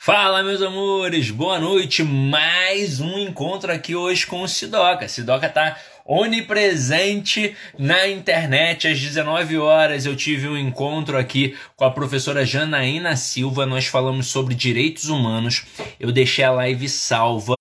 Fala, meus amores, boa noite. Mais um encontro aqui hoje com o Sidoca. Sidoca tá onipresente na internet. Às 19 horas eu tive um encontro aqui com a professora Janaína Silva. Nós falamos sobre direitos humanos. Eu deixei a live salva,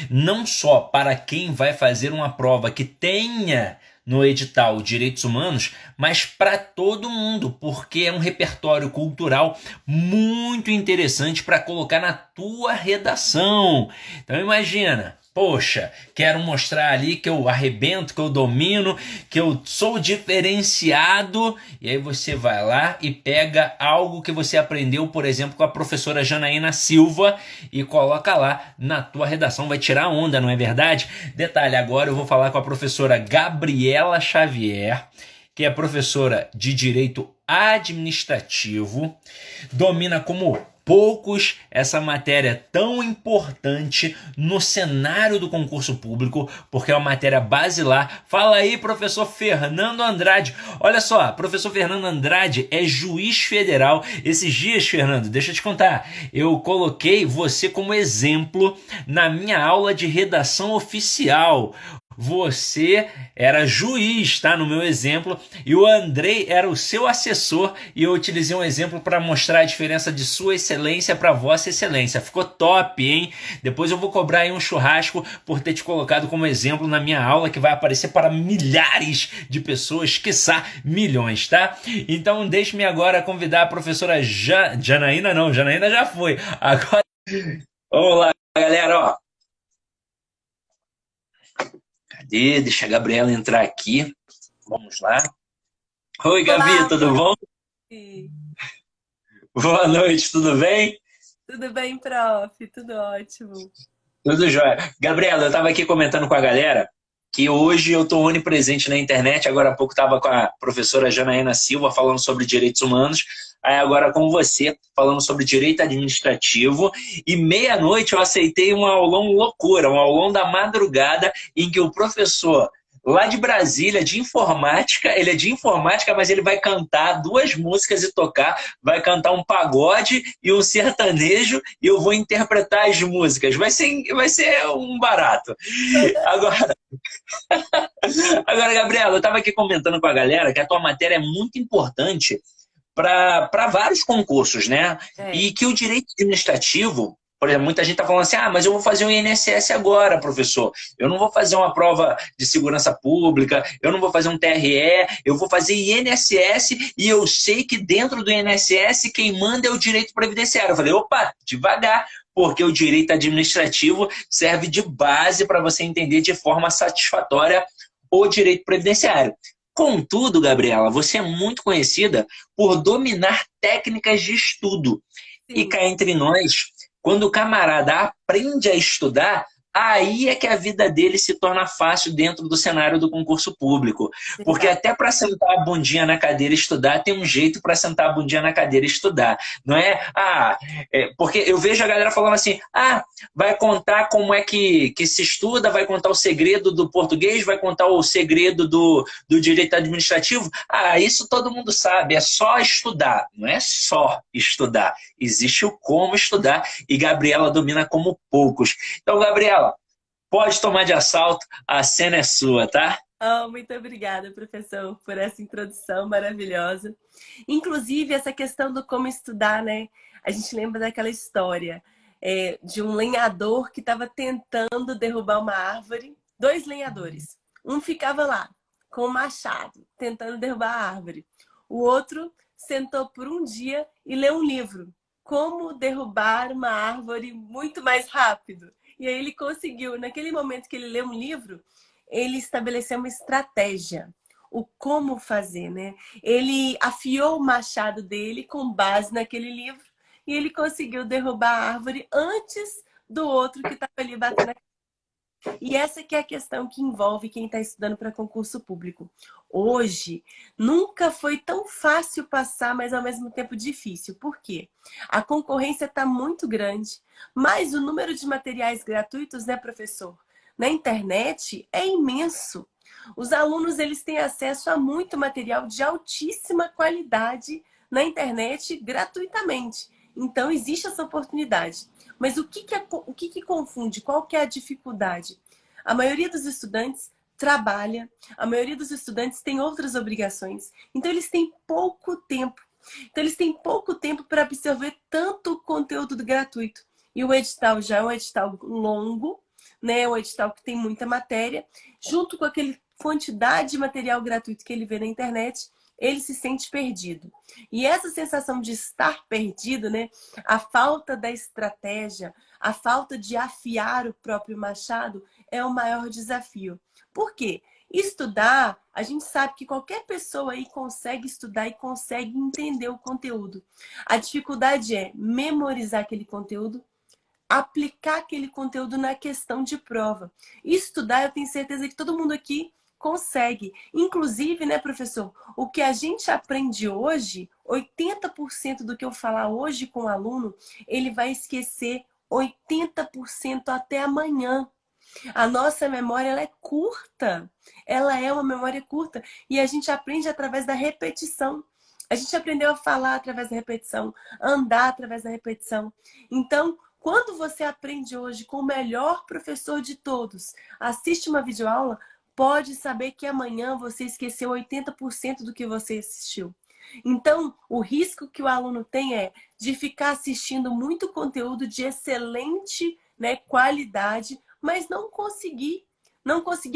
não só para quem vai fazer uma prova que tenha no edital Direitos Humanos, mas para todo mundo, porque é um repertório cultural muito interessante para colocar na tua redação. Então imagina, poxa, quero mostrar ali que eu arrebento, que eu domino, que eu sou diferenciado, e aí você vai lá e pega algo que você aprendeu, por exemplo, com a professora Janaína Silva e coloca lá na tua redação, vai tirar onda, não é verdade? Detalhe, agora eu vou falar com a professora Gabriela Xavier, que é professora de Direito Administrativo, domina como poucos essa matéria tão importante no cenário do concurso público, porque é uma matéria basilar. Fala aí, professor Fernando Andrade. Olha só, professor Fernando Andrade é juiz federal. Esses dias, Fernando, deixa eu te contar, eu coloquei você como exemplo na minha aula de redação oficial. Você era juiz, tá? No meu exemplo, e o Andrei era o seu assessor, e eu utilizei um exemplo para mostrar a diferença de sua excelência para vossa excelência. Ficou top, hein? Depois eu vou cobrar aí um churrasco por ter te colocado como exemplo na minha aula, que vai aparecer para milhares de pessoas, quiçá milhões, tá? Então deixe-me agora convidar a professora Janaína, não, Janaína já foi. Agora, vamos lá, galera, ó. Cadê? Deixa a Gabriela entrar aqui. Vamos lá. Oi, Gabi, Olá, tudo bom? prof. Boa noite, tudo bem? Tudo bem, prof? Tudo ótimo. Tudo jóia. Gabriela, eu estava aqui comentando com a galera que hoje eu estou onipresente na internet. Agora há pouco estava com a professora Janaína Silva falando sobre direitos humanos. Aí agora com você, falando sobre direito administrativo. E meia-noite eu aceitei um aulão loucura, um aulão da madrugada, em que o professor lá de Brasília, de informática, ele é de informática, mas ele vai cantar duas músicas e tocar, vai cantar um pagode e um sertanejo, e eu vou interpretar as músicas. Vai ser um barato. Agora, Gabriela, eu estava aqui comentando com a galera que a tua matéria é muito importante para vários concursos, né? É, E que o direito administrativo, por exemplo, muita gente está falando assim, ah, mas eu vou fazer um INSS agora, professor. Eu não vou fazer uma prova de segurança pública, eu não vou fazer um TRE, eu vou fazer INSS e eu sei que dentro do INSS quem manda é o direito previdenciário. Eu falei, opa, devagar, porque o direito administrativo serve de base para você entender de forma satisfatória o direito previdenciário. Contudo, Gabriela, você é muito conhecida por dominar técnicas de estudo. E sim. cá entre nós, quando o camarada aprende a estudar, aí é que a vida dele se torna fácil dentro do cenário do concurso público. Porque Verdade. até para sentar a bundinha na cadeira e estudar, tem um jeito para sentar a bundinha na cadeira e estudar. Não é? Porque eu vejo a galera falando assim, vai contar como é que se estuda, vai contar o segredo do português, vai contar o segredo do direito administrativo. Isso todo mundo sabe, é só estudar. Não é só estudar. Existe o como estudar e Gabriela domina como poucos. Então, Gabriela, pode tomar de assalto, a cena é sua, tá? Oh, muito obrigada, professor, por essa introdução maravilhosa. Inclusive, essa questão do como estudar, né? A gente lembra daquela história de um lenhador que estava tentando derrubar uma árvore. Dois lenhadores. Um ficava lá, com o machado, tentando derrubar a árvore. O outro sentou por um dia e leu um livro. Como derrubar uma árvore muito mais rápido. E aí ele conseguiu. Naquele momento que ele leu um livro, ele estabeleceu uma estratégia, o como fazer, né? Ele afiou o machado dele com base naquele livro e ele conseguiu derrubar a árvore antes do outro que estava ali batendo. E essa que é a questão que envolve quem está estudando para concurso público. Hoje, nunca foi tão fácil passar, mas ao mesmo tempo difícil. Por quê? A concorrência está muito grande, mas o número de materiais gratuitos, né, professor? Na internet é imenso. Os alunos eles têm acesso a muito material de altíssima qualidade na internet gratuitamente. Então, existe essa oportunidade. Mas o que confunde? Qual que é a dificuldade? A maioria dos estudantes trabalha, a maioria dos estudantes tem outras obrigações. Então, eles têm pouco tempo. Então, eles têm pouco tempo para absorver tanto conteúdo gratuito. E o edital já é um edital longo, né? Um edital que tem muita matéria, junto com aquele quantidade de material gratuito que ele vê na internet, ele se sente perdido. E essa sensação de estar perdido, né? A falta da estratégia, a falta de afiar o próprio machado é o maior desafio. Por quê? Estudar, a gente sabe que qualquer pessoa aí consegue estudar e consegue entender o conteúdo. A dificuldade é memorizar aquele conteúdo, aplicar aquele conteúdo na questão de prova. Estudar, eu tenho certeza que todo mundo aqui consegue. Inclusive, né, professor, o que a gente aprende hoje, 80% do que eu falar hoje com o aluno, ele vai esquecer 80% até amanhã. A nossa memória, ela é curta. Ela é uma memória curta. E a gente aprende através da repetição. A gente aprendeu a falar através da repetição, andar através da repetição. Então, quando você aprende hoje com o melhor professor de todos, assiste uma videoaula, pode saber que amanhã você esqueceu 80% do que você assistiu. Então, o risco que o aluno tem é de ficar assistindo muito conteúdo de excelente, né, qualidade, mas não conseguir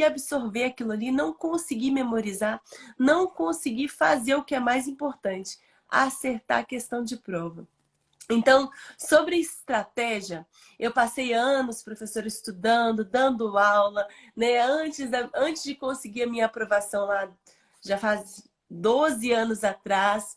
absorver aquilo ali, não conseguir memorizar, não conseguir fazer o que é mais importante, acertar a questão de prova. Então, sobre estratégia, eu passei anos, professor, estudando, dando aula, né? Antes de conseguir a minha aprovação lá, já faz 12 anos atrás,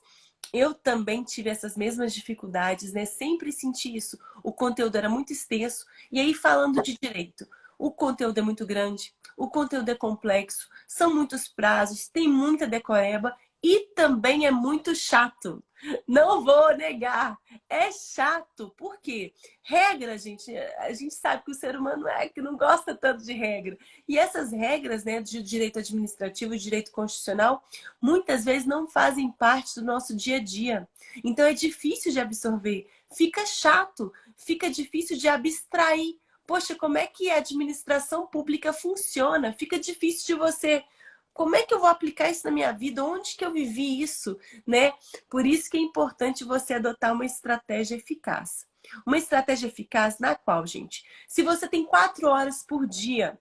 eu também tive essas mesmas dificuldades, né? Sempre senti isso. O conteúdo era muito extenso. E aí, falando de direito, o conteúdo é muito grande, o conteúdo é complexo, são muitos prazos, tem muita decoreba e também é muito chato. Não vou negar, é chato. Por quê? Regra, gente, a gente sabe que o ser humano é que não gosta tanto de regra. E essas regras, né, de direito administrativo e direito constitucional, muitas vezes não fazem parte do nosso dia a dia. Então é difícil de absorver, fica chato, fica difícil de abstrair. Poxa, como é que a administração pública funciona? Fica difícil de você... Como é que eu vou aplicar isso na minha vida? Onde que eu vivi isso, né? Por isso que é importante você adotar uma estratégia eficaz. Uma estratégia eficaz na qual, gente, se você tem 4 horas por dia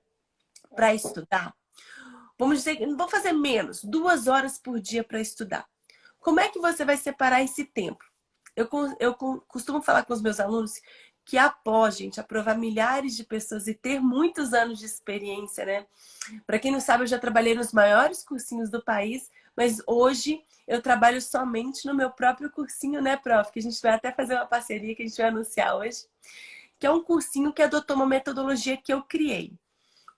para estudar, vamos dizer, não vou fazer menos, 2 horas por dia para estudar. Como é que você vai separar esse tempo? Eu costumo falar com os meus alunos que após, gente, aprovar milhares de pessoas e ter muitos anos de experiência, né? Para quem não sabe, eu já trabalhei nos maiores cursinhos do país, mas hoje eu trabalho somente no meu próprio cursinho, né, prof? Que a gente vai até fazer uma parceria que a gente vai anunciar hoje, que é um cursinho que adotou uma metodologia que eu criei.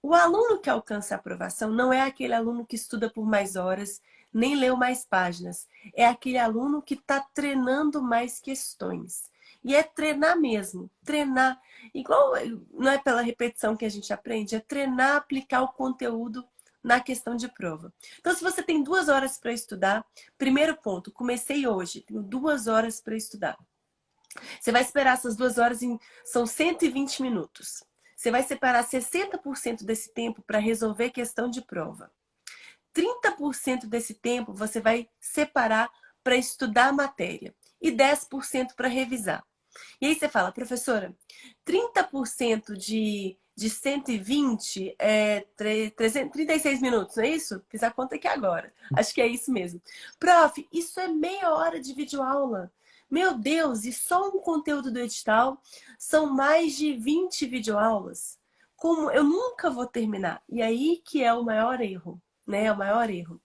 O aluno que alcança a aprovação não é aquele aluno que estuda por mais horas, nem leu mais páginas. É aquele aluno que está treinando mais questões. E é treinar mesmo, treinar. Igual, não é pela repetição que a gente aprende, é treinar, aplicar o conteúdo na questão de prova. Então, se você tem 2 horas para estudar, primeiro ponto, comecei hoje, tenho 2 horas para estudar. Você vai esperar essas 2 horas, são 120 minutos. Você vai separar 60% desse tempo para resolver questão de prova. 30% desse tempo você vai separar para estudar a matéria e 10% para revisar. E aí você fala, professora, 30% de 120 é 36 minutos, não é isso? Fiz a conta aqui agora. Acho que é isso mesmo. Prof, isso é meia hora de videoaula. Meu Deus, e só um conteúdo do edital são mais de 20 videoaulas. Como eu nunca vou terminar. E aí que é o maior erro, né? É o maior erro.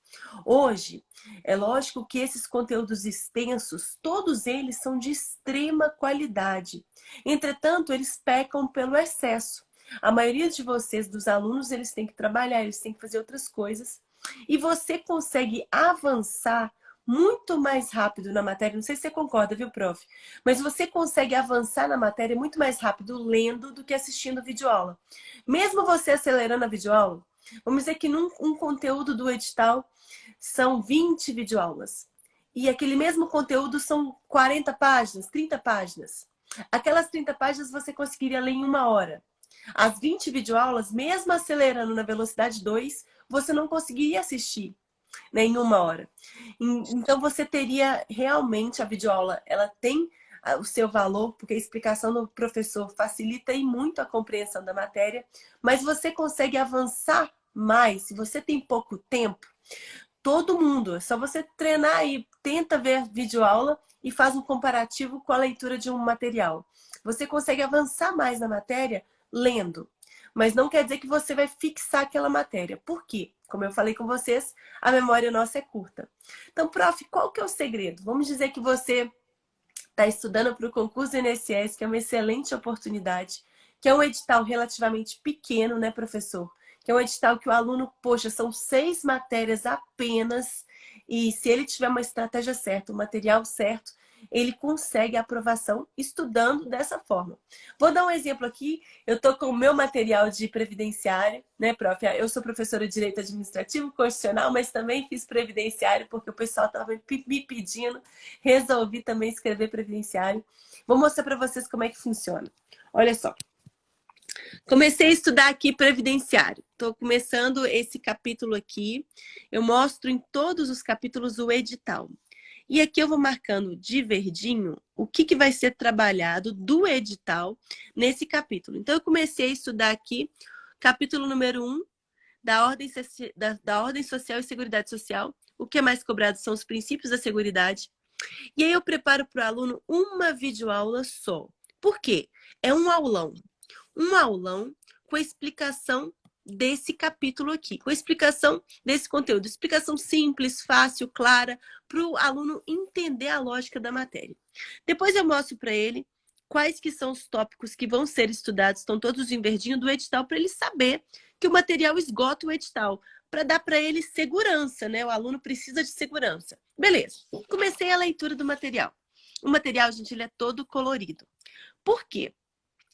Hoje, é lógico que esses conteúdos extensos, todos eles são de extrema qualidade. Entretanto, eles pecam pelo excesso. A maioria de vocês, dos alunos, eles têm que trabalhar, eles têm que fazer outras coisas. E você consegue avançar muito mais rápido na matéria. Não sei se você concorda, viu, prof? Mas você consegue avançar na matéria muito mais rápido lendo do que assistindo videoaula. Mesmo você acelerando a videoaula, vamos dizer que num conteúdo do edital são 20 videoaulas. e aquele mesmo conteúdo são 40 páginas, 30 páginas. Aquelas 30 páginas você conseguiria ler em 1 hora. As 20 videoaulas, mesmo acelerando na velocidade 2, você não conseguiria assistir, né, em 1 hora. Então você teria realmente a videoaula, ela tem o seu valor, porque a explicação do professor facilita e muito a compreensão da matéria, mas você consegue avançar mais se você tem pouco tempo. Todo mundo, é só você treinar aí, tenta ver videoaula e faz um comparativo com a leitura de um material. Você consegue avançar mais na matéria lendo, mas não quer dizer que você vai fixar aquela matéria. Por quê? Como eu falei com vocês, a memória nossa é curta. Então, prof, qual que é o segredo? Vamos dizer que você está estudando para o concurso do INSS, que é uma excelente oportunidade, que é um edital relativamente pequeno, né, professor? Que é um edital que o aluno, poxa, são 6 matérias apenas, e se ele tiver uma estratégia certa, um material certo, ele consegue a aprovação estudando dessa forma. Vou dar um exemplo aqui. Eu estou com o meu material de previdenciário, né, prof? Eu sou professora de Direito Administrativo Constitucional, mas também fiz previdenciário porque o pessoal estava me pedindo. Resolvi também escrever previdenciário. Vou mostrar para vocês como é que funciona. Olha só. Comecei a estudar aqui previdenciário. Estou começando esse capítulo aqui. Eu mostro em todos os capítulos o edital. E aqui eu vou marcando de verdinho o que vai ser trabalhado do edital nesse capítulo. Então, eu comecei a estudar aqui capítulo número 1 da ordem Social e Seguridade Social. O que é mais cobrado são os princípios da Seguridade. E aí eu preparo para o aluno uma videoaula só. Por quê? É um aulão. Um aulão com a explicação desse capítulo aqui, com a explicação desse conteúdo. Explicação simples, fácil, clara, para o aluno entender a lógica da matéria. Depois eu mostro para ele quais que são os tópicos que vão ser estudados, estão todos em verdinho do edital, para ele saber que o material esgota o edital, para dar para ele segurança, né? O aluno precisa de segurança. Beleza, comecei a leitura do material. O material, gente, ele é todo colorido. Por quê?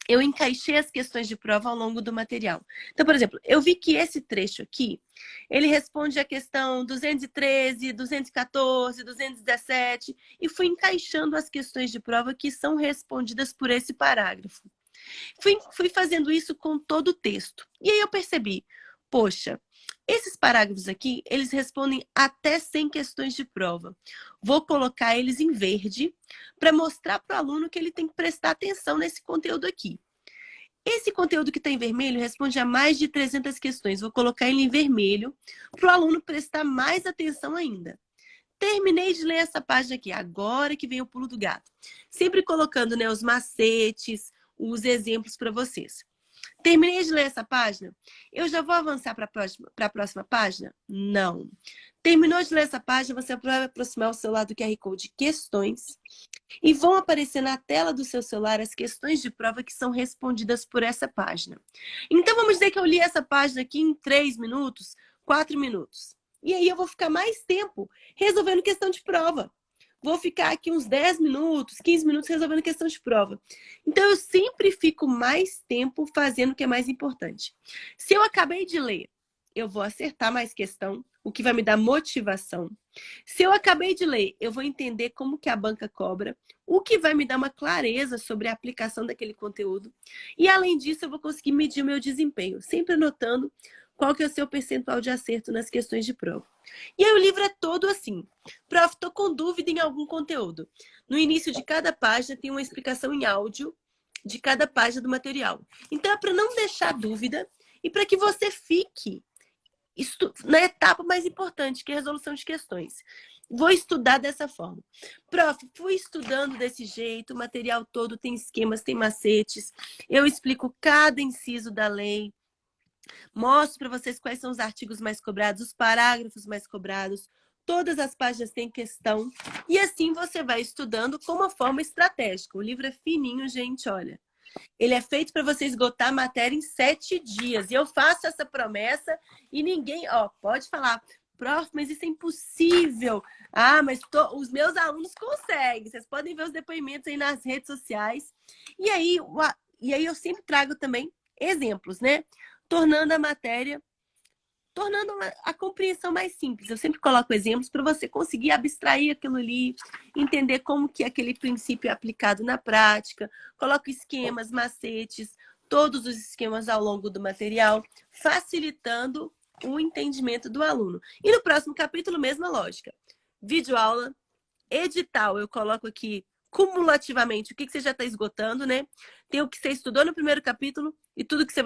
Eu encaixei as questões de prova ao longo do material. Então, por exemplo, eu vi que esse trecho aqui, ele responde a questão 213, 214, 217, e fui encaixando as questões de prova que são respondidas por esse parágrafo. Fui fazendo isso com todo o texto. E aí eu percebi, poxa, esses parágrafos aqui, eles respondem até 100 questões de prova. Vou colocar eles em verde para mostrar para o aluno que ele tem que prestar atenção nesse conteúdo aqui. Esse conteúdo que está em vermelho responde a mais de 300 questões. Vou colocar ele em vermelho para o aluno prestar mais atenção ainda. Terminei de ler essa página aqui, agora que vem o pulo do gato. Sempre colocando, né, os macetes, os exemplos para vocês. Terminei de ler essa página? Eu já vou avançar para a próxima página? Não. Terminou de ler essa página, você vai aproximar o celular do QR Code questões e vão aparecer na tela do seu celular as questões de prova que são respondidas por essa página. Então, vamos dizer que eu li essa página aqui em 3 minutos, 4 minutos. E aí eu vou ficar mais tempo resolvendo questão de prova. Vou ficar aqui uns 10 minutos, 15 minutos resolvendo questão de prova. Então, eu sempre fico mais tempo fazendo o que é mais importante. Se eu acabei de ler, eu vou acertar mais questão, o que vai me dar motivação. Se eu acabei de ler, eu vou entender como que a banca cobra, o que vai me dar uma clareza sobre a aplicação daquele conteúdo. E, além disso, eu vou conseguir medir o meu desempenho, sempre anotando qual que é o seu percentual de acerto nas questões de prova. E aí o livro é todo assim. Prof, estou com dúvida em algum conteúdo. No início de cada página tem uma explicação em áudio de cada página do material. Então é para não deixar dúvida e para que você fique na etapa mais importante, que é a resolução de questões. Vou estudar dessa forma. Prof, fui estudando desse jeito, o material todo tem esquemas, tem macetes. Eu explico cada inciso da lei. Mostro para vocês quais são os artigos mais cobrados, os parágrafos mais cobrados. Todas as páginas têm questão. E assim você vai estudando com uma forma estratégica. O livro é fininho, gente, olha. Ele é feito para você esgotar a matéria em 7 dias. E eu faço essa promessa e ninguém... Ó, pode falar, prof, mas isso é impossível. Ah, mas os meus alunos conseguem. Vocês podem ver os depoimentos aí nas redes sociais. E aí eu sempre trago também exemplos, né? Tornando a matéria tornando a compreensão mais simples. Eu sempre coloco exemplos para você conseguir abstrair aquilo ali, entender como que aquele princípio é aplicado na prática. Coloco esquemas, macetes, todos os esquemas ao longo do material, facilitando o entendimento do aluno. E no próximo capítulo, mesma lógica. Videoaula, edital, eu coloco aqui cumulativamente o que você já está esgotando, né? Tem o que você estudou no primeiro capítulo e tudo que você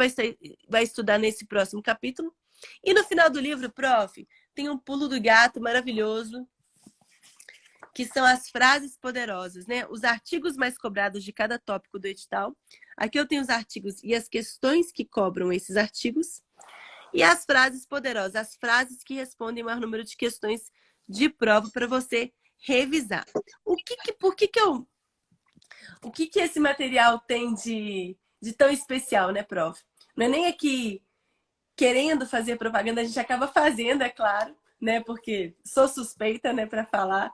vai estudar nesse próximo capítulo. E no final do livro, prof, tem um pulo do gato maravilhoso, que são as frases poderosas, né? Os artigos mais cobrados de cada tópico do edital. Aqui eu tenho os artigos e as questões que cobram esses artigos. E as frases poderosas, as frases que respondem o maior número de questões de prova para você revisar. O que esse material tem de tão especial, né, prof? Não é nem aqui querendo fazer propaganda, a gente acaba fazendo, é claro, né? Porque sou suspeita, né, para falar.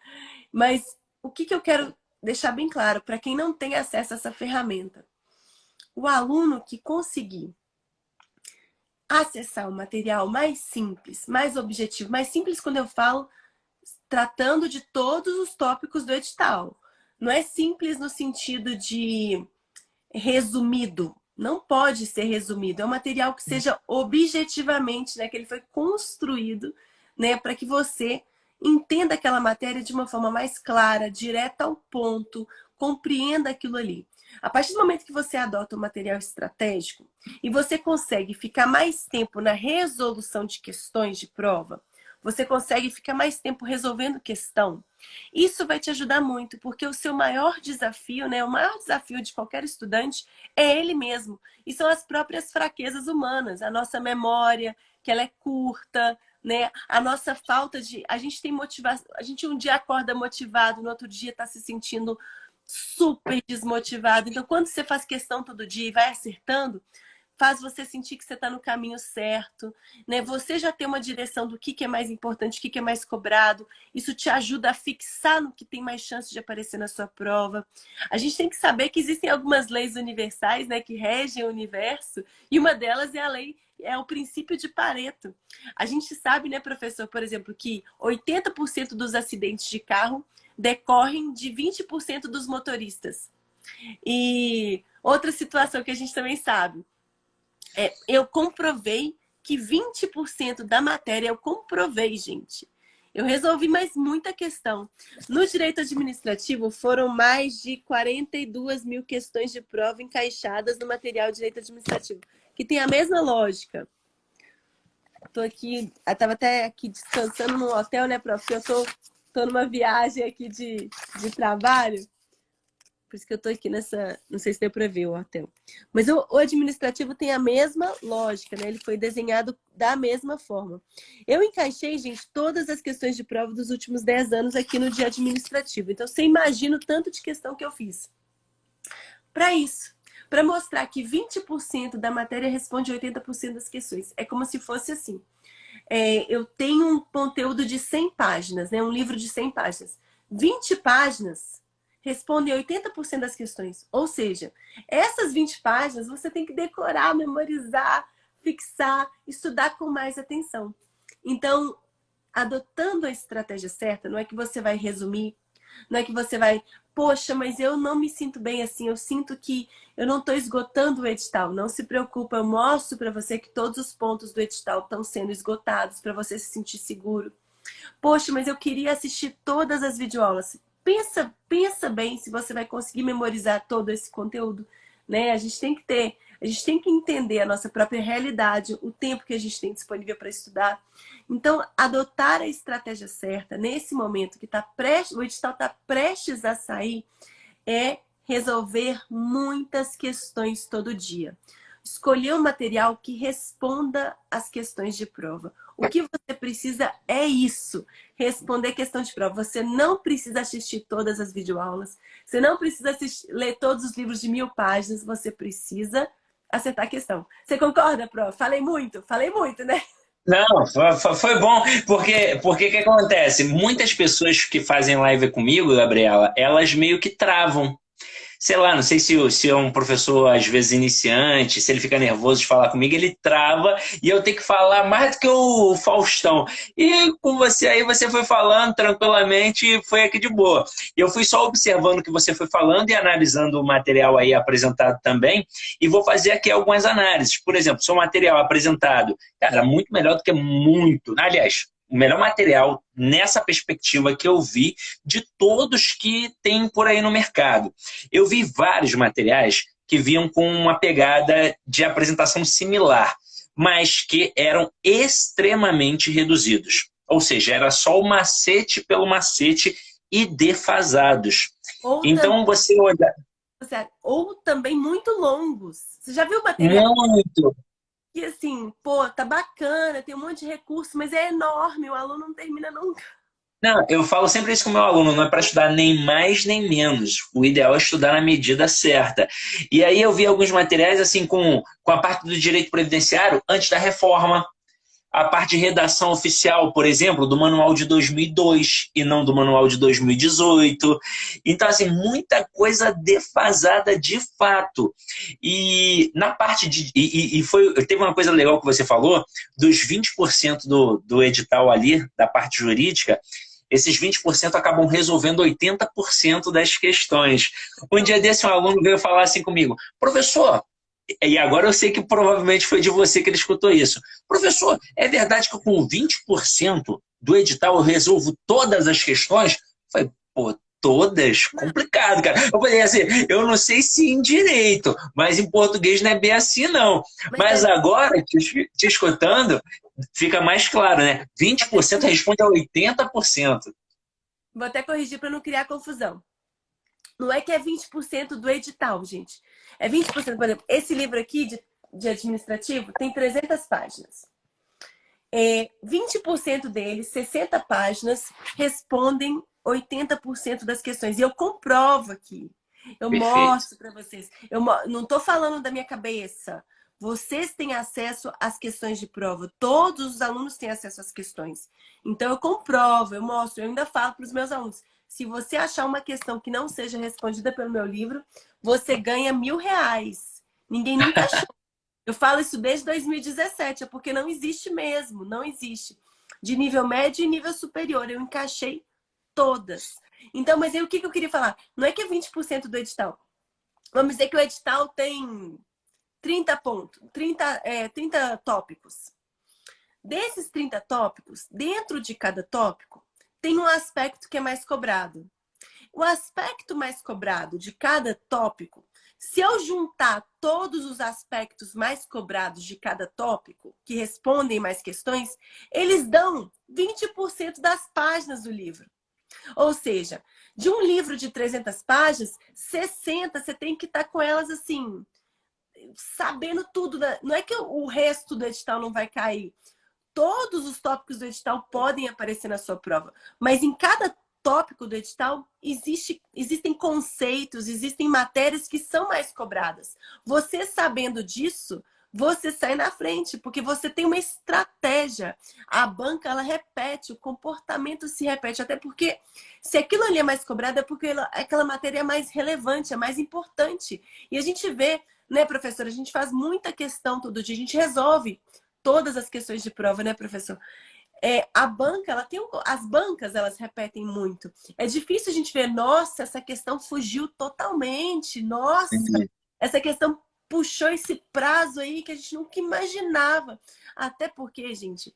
Mas o que eu quero deixar bem claro para quem não tem acesso a essa ferramenta? O aluno que conseguir acessar o material mais simples, mais objetivo, mais simples quando eu falo tratando de todos os tópicos do edital. Não é simples no sentido de resumido. Não pode ser resumido. É um material que seja objetivamente, né, que ele foi construído, né, para que você entenda aquela matéria de uma forma mais clara, direta ao ponto, compreenda aquilo ali. A partir do momento que você adota um material estratégico e você consegue ficar mais tempo na resolução de questões de prova, você consegue ficar mais tempo resolvendo questão. Isso vai te ajudar muito, porque o seu maior desafio, né, o maior desafio de qualquer estudante é ele mesmo. E são as próprias fraquezas humanas, a nossa memória, que ela é curta, né? A nossa falta de... A gente tem motivação, a gente um dia acorda motivado, no outro dia está se sentindo super desmotivado. Então, quando você faz questão todo dia e vai acertando, faz você sentir que você está no caminho certo, né? Você já tem uma direção do que é mais importante, o que é mais cobrado. Isso te ajuda a fixar no que tem mais chance de aparecer na sua prova. A gente tem que saber que existem algumas leis universais, né, que regem o universo, e uma delas é o princípio de Pareto. A gente sabe, né, professor, por exemplo, que 80% dos acidentes de carro decorrem de 20% dos motoristas. E outra situação que a gente também sabe, eu comprovei que 20% da matéria eu comprovei, gente. Eu resolvi mais muita questão. No direito administrativo, foram mais de 42 mil questões de prova encaixadas no material de direito administrativo, que tem a mesma lógica. Estou aqui, estava até aqui descansando no hotel, né, prof? Eu tô numa viagem aqui de trabalho. Por isso que eu tô aqui nessa... Não sei se deu para ver o hotel. Mas o administrativo tem a mesma lógica, né? Ele foi desenhado da mesma forma. Eu encaixei, gente, todas as questões de prova dos últimos 10 anos aqui no dia administrativo. Então, você imagina o tanto de questão que eu fiz. Para isso, para mostrar que 20% da matéria responde 80% das questões. É como se fosse assim. Eu tenho um conteúdo de 100 páginas, né? Um livro de 100 páginas. 20 páginas respondem 80% das questões. Ou seja, essas 20 páginas você tem que decorar, memorizar, fixar, estudar com mais atenção. Então, adotando a estratégia certa, não é que você vai resumir, não é que você vai, poxa, mas eu não me sinto bem assim, eu sinto que eu não estou esgotando o edital. Não se preocupa, eu mostro para você que todos os pontos do edital estão sendo esgotados para você se sentir seguro. Poxa, mas eu queria assistir todas as videoaulas. Pensa bem se você vai conseguir memorizar todo esse conteúdo, né? A gente tem que entender a nossa própria realidade, o tempo que a gente tem disponível para estudar. Então, adotar a estratégia certa nesse momento que o edital está prestes a sair é resolver muitas questões todo dia. Escolher um material que responda às questões de prova. O que você precisa é isso, responder questão de prova. Você não precisa assistir todas as videoaulas, você não precisa ler todos os livros de 1000 páginas, você precisa acertar a questão. Você concorda, prof? Falei muito, né? Não, foi bom, porque que acontece? Muitas pessoas que fazem live comigo, Gabriela, elas meio que travam. sei lá, não sei se é um professor, às vezes, iniciante, se ele fica nervoso de falar comigo, ele trava e eu tenho que falar mais do que o Faustão. E com você aí, você foi falando tranquilamente e foi aqui de boa. Eu fui só observando o que você foi falando e analisando o material aí apresentado também, e vou fazer aqui algumas análises. Por exemplo, seu material apresentado, cara, muito melhor do que muito. Aliás, o melhor material nessa perspectiva que eu vi de todos que tem por aí no mercado. Eu vi vários materiais que vinham com uma pegada de apresentação similar, mas que eram extremamente reduzidos. Ou seja, era só o macete pelo macete e defasados. Ou também, Então você olha ou também muito longos. Você já viu material muito. que assim, pô, tá bacana, tem um monte de recurso, mas é enorme, o aluno não termina nunca. Não, eu falo sempre isso com o meu aluno, não é para estudar nem mais nem menos. O ideal é estudar na medida certa. E aí eu vi alguns materiais assim com a parte do direito previdenciário antes da reforma, a parte de redação oficial, por exemplo, do manual de 2002 e não do manual de 2018. Então, assim, muita coisa defasada de fato. E na parte de. Teve uma coisa legal que você falou, dos 20% do edital ali, da parte jurídica. Esses 20% acabam resolvendo 80% das questões. Um dia desse, um aluno veio falar assim comigo: professor, e agora eu sei que provavelmente foi de você que ele escutou isso. Professor, é verdade que com 20% do edital eu resolvo todas as questões? Eu falei, pô, todas? Complicado, cara. Eu falei assim, eu não sei se em direito, mas em português não é bem assim, não. Mas Mas agora, te escutando, fica mais claro, né? 20% responde a 80%. vou até corrigir para não criar confusão. Não é que é 20% do edital, gente. É 20%, por exemplo, esse livro aqui de administrativo tem 300 páginas. 20% deles, 60 páginas, respondem 80% das questões. E eu comprovo aqui. Eu Perfeito. mostro para vocês. Não estou falando da minha cabeça. Vocês têm acesso às questões de prova. Todos os alunos têm acesso às questões. Então, eu comprovo, eu mostro. Eu ainda falo para os meus alunos. Se você achar uma questão que não seja respondida pelo meu livro, você ganha R$ 1.000. Ninguém nunca achou. Eu falo isso desde 2017, é porque não existe mesmo, não existe. De nível médio e nível superior, eu encaixei todas. Então, mas aí o que eu queria falar? Não é que é 20% do edital. Vamos dizer que o edital tem 30 pontos, 30 tópicos. Desses 30 tópicos, dentro de cada tópico, tem um aspecto que é mais cobrado. O aspecto mais cobrado de cada tópico, se eu juntar todos os aspectos mais cobrados de cada tópico, que respondem mais questões, eles dão 20% das páginas do livro. Ou seja, de um livro de 300 páginas, 60 você tem que estar com elas assim, sabendo tudo. Não é que o resto do edital não vai cair. Todos os tópicos do edital podem aparecer na sua prova, mas em cada tópico do edital existem conceitos, existem matérias que são mais cobradas. Você sabendo disso, você sai na frente, porque você tem uma estratégia. A banca, ela repete, o comportamento se repete, até porque se aquilo ali é mais cobrado, é porque aquela matéria é mais relevante, é mais importante. E a gente vê, né, professora, a gente faz muita questão todo dia, a gente resolve todas as questões de prova, né, professor? A banca, as bancas, elas repetem muito. É difícil a gente ver, nossa, essa questão fugiu totalmente, nossa, essa questão puxou esse prazo aí que a gente nunca imaginava. Até porque, gente,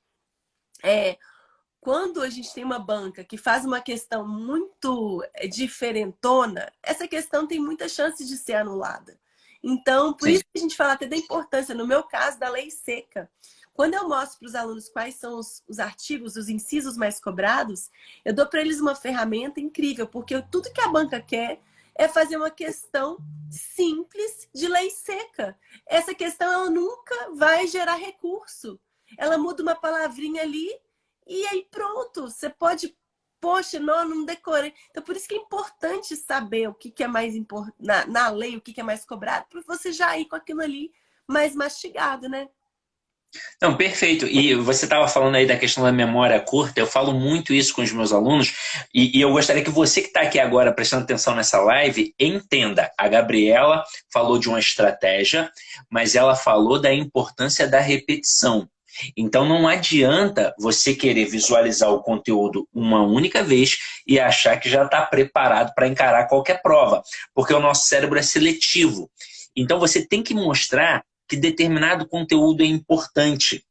quando a gente tem uma banca que faz uma questão muito diferentona, essa questão tem muita chance de ser anulada. Então, por Sim. isso que a gente fala até da importância, no meu caso, da lei seca. Quando eu mostro para os alunos quais são os artigos, os incisos mais cobrados, eu dou para eles uma ferramenta incrível, porque tudo que a banca quer é fazer uma questão simples de lei seca. Essa questão ela nunca vai gerar recurso. Ela muda uma palavrinha ali e aí pronto. Você pode, poxa, não decorei. Então por isso que é importante saber o que é mais importante na lei, o que é mais cobrado, para você já ir com aquilo ali mais mastigado, né? Não, perfeito. E você estava falando aí da questão da memória curta, eu falo muito isso com os meus alunos, e eu gostaria que você que está aqui agora prestando atenção nessa live, entenda. A Gabriela falou de uma estratégia, mas ela falou da importância da repetição. Então não adianta você querer visualizar o conteúdo uma única vez e achar que já está preparado para encarar qualquer prova, porque o nosso cérebro é seletivo. Então você tem que mostrar que determinado conteúdo é importante,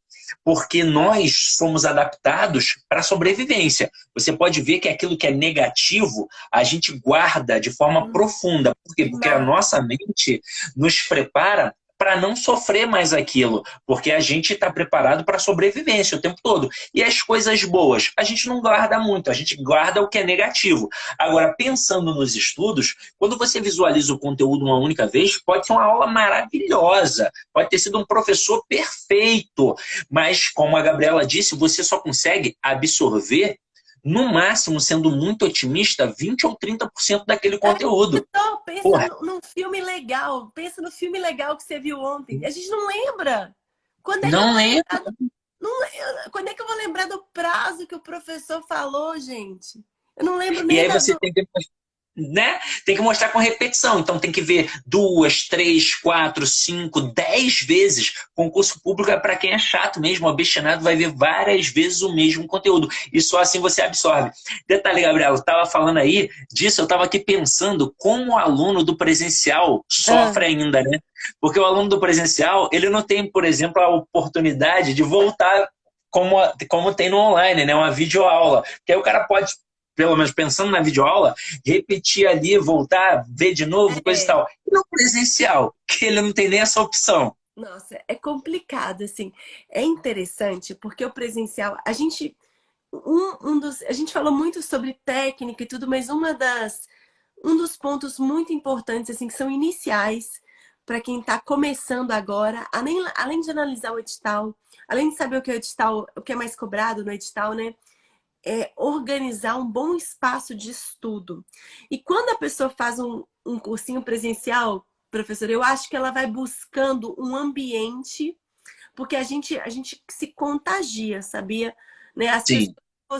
porque nós somos adaptados para a sobrevivência. Você pode ver que aquilo que é negativo, a gente guarda de forma Hum, profunda. Por quê? Porque a Demais. nossa mente nos prepara para não sofrer mais aquilo, porque a gente está preparado para a sobrevivência o tempo todo. E as coisas boas, a gente não guarda muito, a gente guarda o que é negativo. Agora, pensando nos estudos, quando você visualiza o conteúdo uma única vez, pode ser uma aula maravilhosa, pode ter sido um professor perfeito, mas, como a Gabriela disse, você só consegue absorver, no máximo, sendo muito otimista, 20 ou 30% daquele conteúdo. Então, pensa Porra, num filme legal. Pensa no filme legal que você viu ontem. A gente não lembra. Quando é que eu não vou lembro. lembrar quando é que eu vou lembrar do prazo que o professor falou, gente? Eu não lembro E nem aí você tem que, né? Tem que mostrar com repetição. Então tem que ver 2, 3, 4, 5, 10 vezes. Concurso público é para quem é chato mesmo, obstinado, vai ver várias vezes o mesmo conteúdo. E só assim você absorve. Detalhe, Gabriel, eu estava falando aí disso, eu estava aqui pensando como o aluno do presencial Ah, sofre ainda, né? Porque o aluno do presencial, ele não tem, por exemplo, a oportunidade de voltar como tem no online, né? Uma videoaula. Que aí o cara pode, pelo menos pensando na videoaula, repetir ali, voltar, ver de novo, coisa e é. tal. E no presencial, que ele não tem nem essa opção. Nossa, é complicado, assim. É interessante porque o presencial, a gente falou muito sobre técnica e tudo, mas um dos pontos muito importantes, assim, que são iniciais para quem está começando agora, além de analisar o edital, além de saber o que é o edital, o que é mais cobrado no edital, né? É organizar um bom espaço de estudo. E quando a pessoa faz um cursinho presencial, professor, eu acho que ela vai buscando um ambiente, porque a gente se contagia, sabia? Né? As pessoas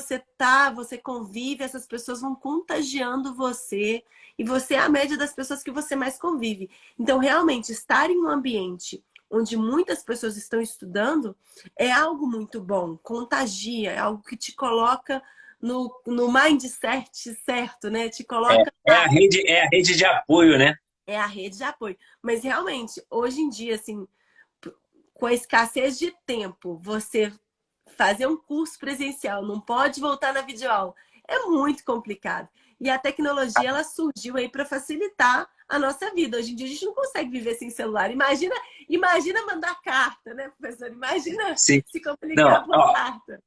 Sim. que você convive, essas pessoas vão contagiando você, e você é a média das pessoas que você mais convive. Então, realmente, estar em um ambiente onde muitas pessoas estão estudando é algo muito bom, contagia, é algo que te coloca no mindset certo, né? Te coloca lá, É a rede de apoio, né? é a rede de apoio. Mas realmente, hoje em dia, assim, com a escassez de tempo, você fazer um curso presencial, não pode voltar na videoaula, é muito complicado. E a tecnologia, ela surgiu aí para facilitar a nossa vida. Hoje em dia a gente não consegue viver sem celular. Imagina mandar carta, né, professor? Imagina Sim. se Não, comunicar por ó, carta.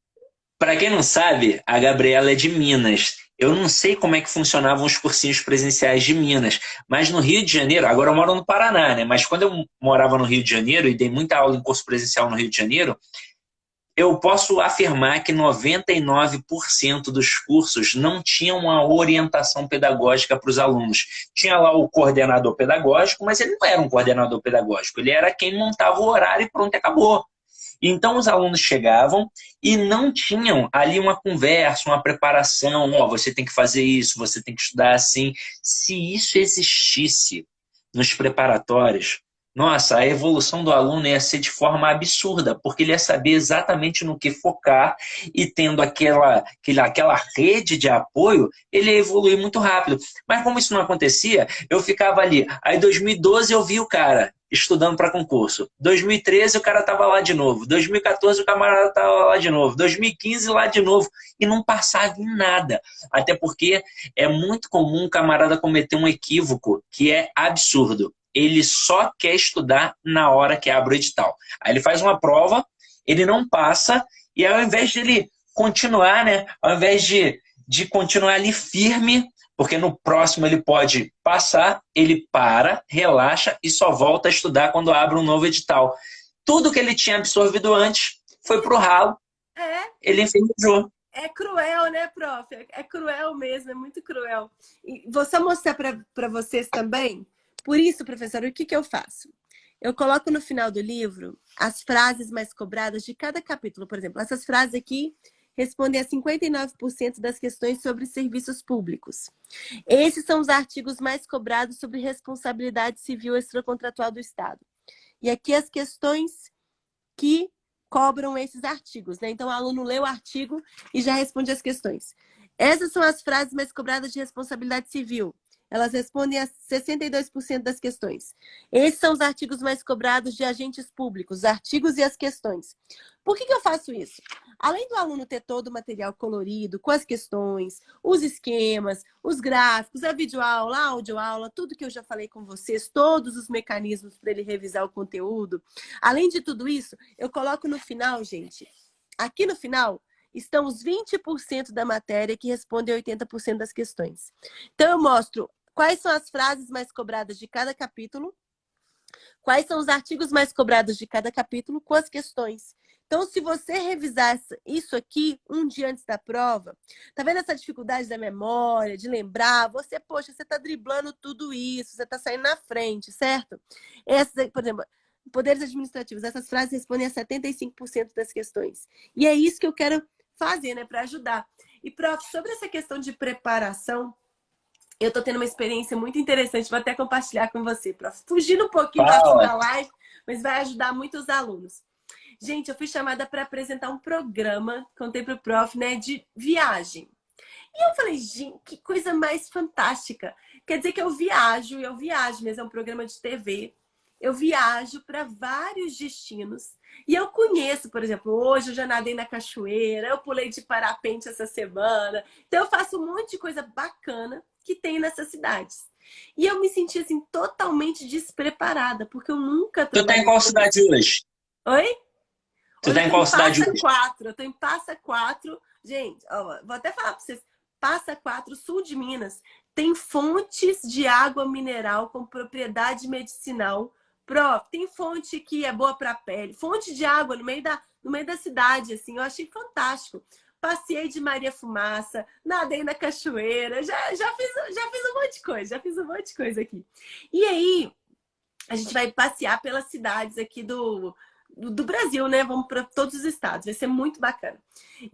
para quem não sabe, a Gabriela é de Minas. Eu não sei como é que funcionavam os cursinhos presenciais de Minas, mas no Rio de Janeiro, agora eu moro no Paraná, né? Mas quando eu morava no Rio de Janeiro e dei muita aula em curso presencial no Rio de Janeiro, eu posso afirmar que 99% dos cursos não tinham uma orientação pedagógica para os alunos. Tinha lá o coordenador pedagógico, mas ele não era um coordenador pedagógico, ele era quem montava o horário e pronto, acabou. Então os alunos chegavam e não tinham ali uma conversa, uma preparação, ó, você tem que fazer isso, você tem que estudar assim. Se isso existisse nos preparatórios, nossa, a evolução do aluno ia ser de forma absurda, porque ele ia saber exatamente no que focar e tendo aquela rede de apoio, ele ia evoluir muito rápido. Mas como isso não acontecia, eu ficava ali. Aí, em 2012, eu vi o cara estudando para concurso. 2013, o cara estava lá de novo. 2014, o camarada estava lá de novo. 2015, lá de novo. E não passava em nada. Até porque é muito comum o camarada cometer um equívoco que é absurdo. Ele só quer estudar na hora que abre o edital. Aí ele faz uma prova, ele não passa, e ao invés de ele continuar, né? Ao invés de continuar ali firme, porque no próximo ele pode passar, ele para, relaxa e só volta a estudar quando abre um novo edital. Tudo que ele tinha absorvido antes foi pro ralo, É, ele enferrujou. é cruel, né, prof? É cruel mesmo, é muito cruel. E vou só mostrar para vocês também. Por isso, professora, o que eu faço? Eu coloco no final do livro as frases mais cobradas de cada capítulo. Por exemplo, essas frases aqui respondem a 59% das questões sobre serviços públicos. Esses são os artigos mais cobrados sobre responsabilidade civil extracontratual do Estado. E aqui as questões que cobram esses artigos, né? Então, o aluno lê o artigo e já responde as questões. Essas são as frases mais cobradas de responsabilidade civil. Elas respondem a 62% das questões. Esses são os artigos mais cobrados de agentes públicos, os artigos e as questões. Por que eu faço isso? Além do aluno ter todo o material colorido, com as questões, os esquemas, os gráficos, a videoaula, a audioaula, tudo que eu já falei com vocês, todos os mecanismos para ele revisar o conteúdo. Além de tudo isso, eu coloco no final, gente, aqui no final, estão os 20% da matéria que respondem a 80% das questões. Então, eu mostro quais são as frases mais cobradas de cada capítulo, quais são os artigos mais cobrados de cada capítulo, com as questões. Então, se você revisar isso aqui um dia antes da prova, tá vendo essa dificuldade da memória, de lembrar? Poxa, você tá driblando tudo isso, você tá saindo na frente, certo? Essas, por exemplo, poderes administrativos, essas frases respondem a 75% das questões. E é isso que eu quero fazer, né, para ajudar. E, prof, sobre essa questão de preparação, eu tô tendo uma experiência muito interessante, vou até compartilhar com você, prof. Fugindo um pouquinho do assunto da live, mas vai ajudar muito os alunos. Gente, eu fui chamada para apresentar um programa, contei pro prof, né, de viagem. E eu falei, gente, que coisa mais fantástica. Quer dizer que eu viajo mesmo, é um programa de TV. Eu viajo para vários destinos. E eu conheço, por exemplo, hoje eu já nadei na cachoeira, eu pulei de parapente essa semana. Então eu faço um monte de coisa bacana que tem nessas cidades. E eu me senti assim totalmente despreparada, porque eu nunca Tu tá em trabalhei. qual cidade hoje? Oi? Tu Hoje tá eu em tô qual em cidade Passa hoje? Quatro. Eu tô em Passa Quatro. Gente, ó, vou até falar para vocês. Passa Quatro, sul de Minas, tem fontes de água mineral com propriedade medicinal. Prof, tem fonte que é boa para a pele. Fonte de água no meio da cidade, assim. Eu achei fantástico. Passei de Maria Fumaça, nadei na cachoeira, já fiz um monte de coisa, já fiz um monte de coisa aqui. E aí, a gente vai passear pelas cidades aqui do Brasil, né? Vamos para todos os estados, vai ser muito bacana.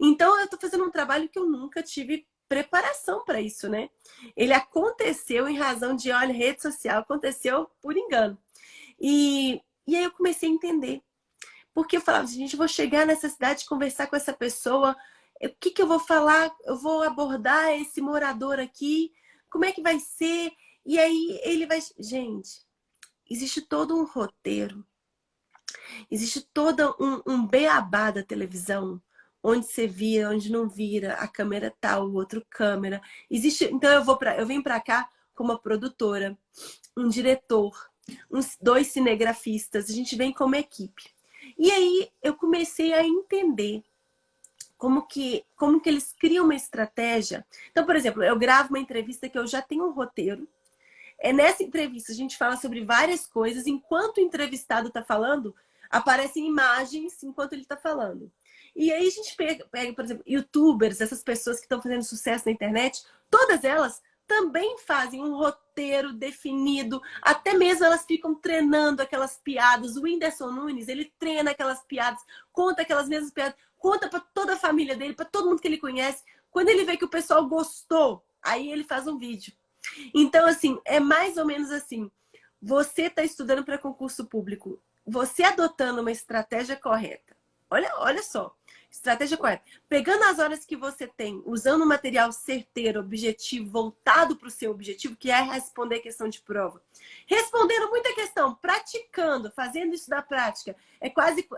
Então, eu tô fazendo um trabalho que eu nunca tive preparação para isso, né? Ele aconteceu em razão de, olha, rede social, aconteceu por engano. E aí eu comecei a entender. Porque eu falava, gente, eu vou chegar nessa cidade, conversar com essa pessoa, o que eu vou falar? Eu vou abordar esse morador aqui, como é que vai ser? E aí ele vai... Gente, existe todo um roteiro, existe todo um beabá da televisão, onde você vira, onde não vira, a câmera tal, o outro câmera. Existe, então eu vim para cá como uma produtora, um diretor, uns 2 cinegrafistas, a gente vem como equipe. E aí eu comecei a entender como que eles criam uma estratégia. Então, por exemplo, eu gravo uma entrevista que eu já tenho um roteiro. Nessa entrevista a gente fala sobre várias coisas. Enquanto o entrevistado está falando, aparecem imagens enquanto ele está falando. E aí a gente pega, por exemplo, youtubers, essas pessoas que estão fazendo sucesso na internet, todas elas também fazem um roteiro definido, até mesmo elas ficam treinando aquelas piadas. O Whindersson Nunes, ele treina aquelas piadas, conta aquelas mesmas piadas, conta para toda a família dele, para todo mundo que ele conhece. Quando ele vê que o pessoal gostou, aí ele faz um vídeo. Então, assim, é mais ou menos assim. Você está estudando para concurso público, você adotando uma estratégia correta. Olha só, estratégia correta. Pegando as horas que você tem, usando um material certeiro, objetivo, voltado para o seu objetivo, que é responder questão de prova. Respondendo muita questão, praticando, fazendo isso na prática. É quase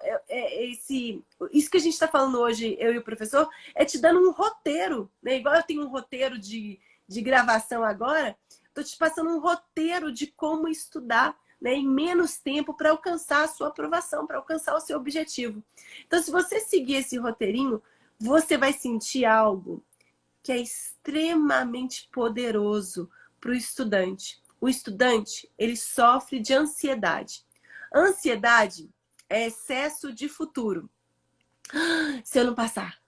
isso que a gente está falando hoje, eu e o professor, é te dando um roteiro, né? Igual eu tenho um roteiro de gravação agora, estou te passando um roteiro de como estudar, né, em menos tempo para alcançar a sua aprovação, para alcançar o seu objetivo. Então, se você seguir esse roteirinho, você vai sentir algo que é extremamente poderoso para o estudante. O estudante, ele sofre de ansiedade. Ansiedade é excesso de futuro. Se eu não passar,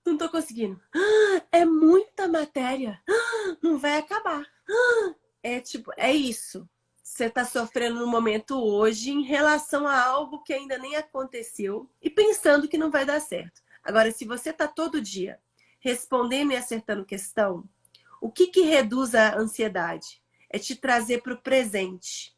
não tô conseguindo. É muita matéria. Não vai acabar. É tipo, é isso. você está sofrendo no momento hoje em relação a algo que ainda nem aconteceu e pensando que não vai dar certo. Agora, se você está todo dia respondendo e acertando questão, o que reduz a ansiedade? É te trazer para o presente.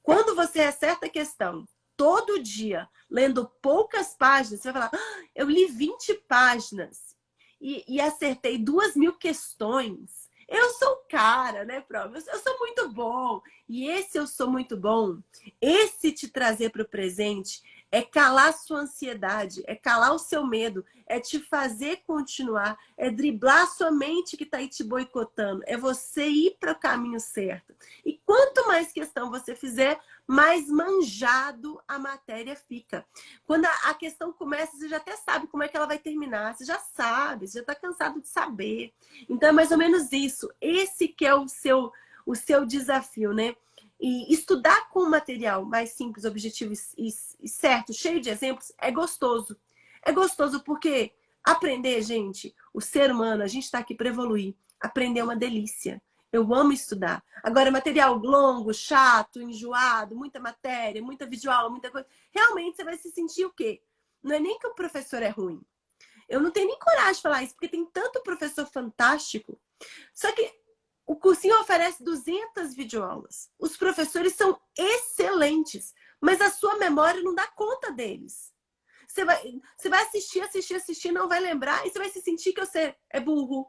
Quando você acerta a questão todo dia, lendo poucas páginas, você vai falar, eu li 20 páginas e acertei 2.000 questões. Eu sou o cara, né, prova? Eu sou muito bom. E esse eu sou muito bom, esse te trazer para o presente é calar sua ansiedade, é calar o seu medo, é te fazer continuar, é driblar sua mente que está aí te boicotando, é você ir para o caminho certo. E quanto mais questão você fizer, mais manjado a matéria fica. Quando a questão começa, você já até sabe como é que ela vai terminar, você já sabe, você já está cansado de saber. Então é mais ou menos isso. Esse que é o seu desafio, né? E estudar com um material mais simples, objetivo e certo, cheio de exemplos, é gostoso. É gostoso porque aprender, gente, o ser humano, a gente está aqui para evoluir. Aprender é uma delícia. Eu amo estudar. Agora, material longo, chato, enjoado, muita matéria, muita videoaula, muita coisa. Realmente você vai se sentir o quê? Não é nem que o professor é ruim. Eu não tenho nem coragem de falar isso, porque tem tanto professor fantástico. Só que o cursinho oferece 200 videoaulas. Os professores são excelentes, mas a sua memória não dá conta deles. Você vai assistir, não vai lembrar, e você vai se sentir que você é burro,